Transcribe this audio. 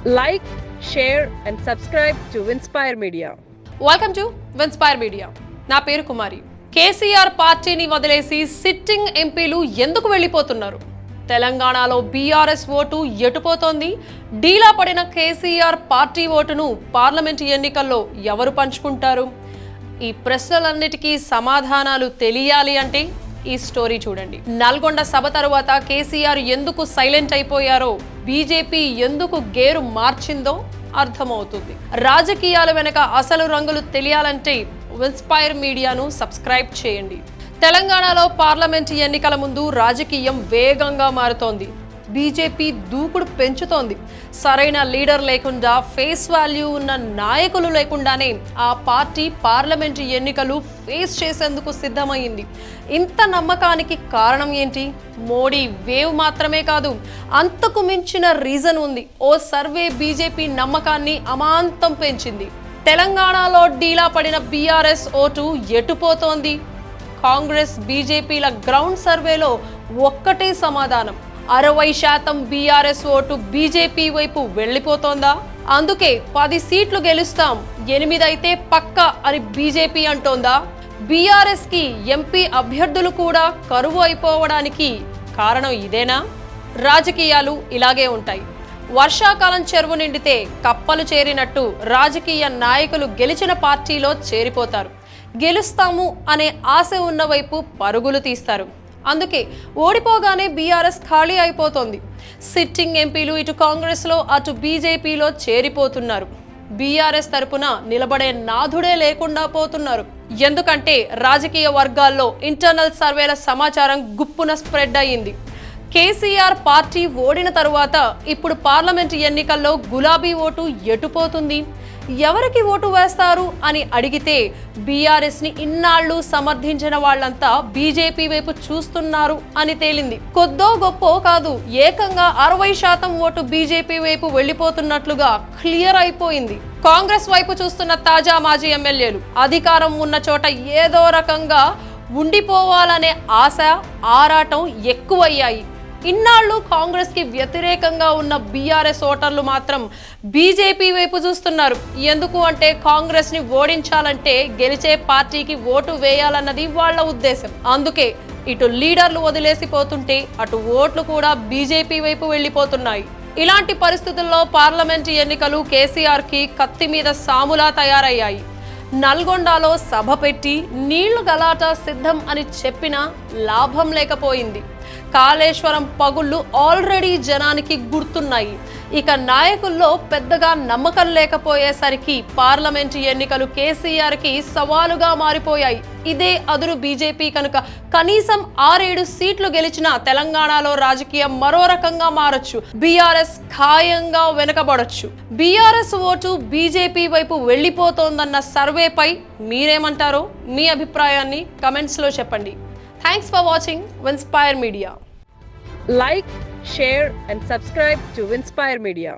Like, share and subscribe to Winspire Media. Welcome to Winspire media. నా పేరు కుమారి. కేసీఆర్ పార్టీని వదిలేసి సిట్టింగ్ ఎంపీలు ఎందుకు వెళ్ళిపోతున్నారు? తెలంగాణలో బీఆర్ఎస్ ఓటు ఎటుపోతోంది? డీలా పడిన కేసీఆర్ పార్టీ ఓటును పార్లమెంట్ ఎన్నికల్లో ఎవరు పంచుకుంటారు? ఈ ప్రశ్నలన్నిటికీ సమాధానాలు తెలియాలి అంటే ఈ స్టోరీ చూడండి. నల్గొండ సభ తరువాత కేసీఆర్ ఎందుకు సైలెంట్ అయిపోయారో, బీజేపీ ఎందుకు గేరు మార్చిందో అర్థమవుతుంది. రాజకీయాల వెనక అసలు రంగులు తెలియాలంటే విన్స్పైర్ మీడియాను సబ్స్క్రైబ్ చేయండి. తెలంగాణలో పార్లమెంట్ ఎన్నికల ముందు రాజకీయం వేగంగా మారుతోంది. బీజేపీ దూకుడు పెంచుతోంది. సరైన లీడర్ లేకుండా, ఫేస్ వాల్యూ ఉన్న నాయకులు లేకుండానే ఆ పార్టీ పార్లమెంట్ ఎన్నికలు ఫేస్ చేసేందుకు సిద్ధమైంది. ఇంత నమ్మకానికి కారణం ఏంటి? మోడీ వేవ్ మాత్రమే కాదు, అంతకు మించిన రీజన్ ఉంది. ఓ సర్వే బీజేపీ నమ్మకాన్ని అమాంతం పెంచింది. తెలంగాణలో డీలా పడిన బీఆర్ఎస్ ఓటు ఎటుపోతోంది? కాంగ్రెస్ బీజేపీల గ్రౌండ్ సర్వేలో ఒక్కటే సమాధానం: 60% బీఆర్ఎస్ ఓటు బీజేపీ వైపు వెళ్ళిపోతోందా? అందుకే 10 సీట్లు గెలుస్తాం, 8 అయితే పక్క అని బీజేపీ అంటోందా? బీఆర్ఎస్ కి ఎంపీ అభ్యర్థులు కూడా కరువు అయిపోవడానికి కారణం ఇదేనా? రాజకీయాలు ఇలాగే ఉంటాయి. వర్షాకాలం చెరువు నిండితే కప్పలు చేరినట్టు రాజకీయ నాయకులు గెలిచిన పార్టీలో చేరిపోతారు. గెలుస్తాము అనే ఆశ ఉన్న వైపు పరుగులు తీస్తారు. అందుకే ఓడిపోగానే బీఆర్ఎస్ ఖాళీ అయిపోతోంది. సిట్టింగ్ ఎంపీలు ఇటు కాంగ్రెస్లో అటు బీజేపీలో చేరిపోతున్నారు. బీఆర్ఎస్ తరపున నిలబడే నాథుడే లేకుండా పోతున్నారు. ఎందుకంటే రాజకీయ వర్గాల్లో ఇంటర్నల్ సర్వేల సమాచారం గుప్పున స్ప్రెడ్ అయ్యింది. కేసీఆర్ పార్టీ ఓడిన తరువాత ఇప్పుడు పార్లమెంట్ ఎన్నికల్లో గులాబీ ఓటు ఎటుపోతుంది? ఎవరికి ఓటు వేస్తారు అని అడిగితే బీఆర్ఎస్ ని ఇన్నాళ్లు సమర్థించిన వాళ్ళంతా బీజేపీ వైపు చూస్తున్నారు అని తేలింది. కొద్దో గొప్పో కాదు, ఏకంగా 60% ఓటు బీజేపీ వైపు వెళ్ళిపోతున్నట్లుగా క్లియర్ అయిపోయింది. కాంగ్రెస్ వైపు చూస్తున్న తాజా మాజీ ఎమ్మెల్యేలు అధికారం ఉన్న చోట ఏదో రకంగా ఉండిపోవాలనే ఆశ, ఆరాటం ఎక్కువయ్యాయి. ఇన్నాళ్ళు కాంగ్రెస్ కి వ్యతిరేకంగా ఉన్న బీఆర్ఎస్ ఓటర్లు మాత్రం బీజేపీ వైపు చూస్తున్నారు. ఎందుకు అంటే కాంగ్రెస్ ని ఓడించాలంటే గెలిచే పార్టీకి ఓటు వేయాలన్నది వాళ్ళ ఉద్దేశం. అందుకే ఇటు లీడర్లు వదిలేసిపోతుంటే అటు ఓట్లు కూడా బీజేపీ వైపు వెళ్ళిపోతున్నాయి. ఇలాంటి పరిస్థితుల్లో పార్లమెంట్ ఎన్నికలు కేసీఆర్ కి కత్తి మీద సాములా తయారయ్యాయి. నల్గొండలో సభ పెట్టి నీళ్లు గలాట సిద్ధం అని చెప్పినా లాభం లేకపోయింది. కాళేశ్వరం పగుళ్ళు ఆల్రెడీ జనానికి గుర్తున్నాయి. ఇక నాయకుల్లో పెద్దగా నమ్మకం లేకపోయేసరికి పార్లమెంట్ ఎన్నికలు కేసీఆర్ కి సవాలుగా మారిపోయాయి. ఇదే అదురు బీజేపీ కనుక కనీసం 6-7 సీట్లు గెలిచినా తెలంగాణలో రాజకీయం మరో రకంగా మారొచ్చు. బీఆర్ఎస్ ఖాయంగా వెనుకబడొచ్చు. బీఆర్ఎస్ ఓటు బీజేపీ వైపు వెళ్ళిపోతోందన్న సర్వేపై మీరేమంటారో మీ అభిప్రాయాన్ని కమెంట్స్ లో చెప్పండి. Thanks for watching Winspire Media. Like, share and subscribe to Winspire Media.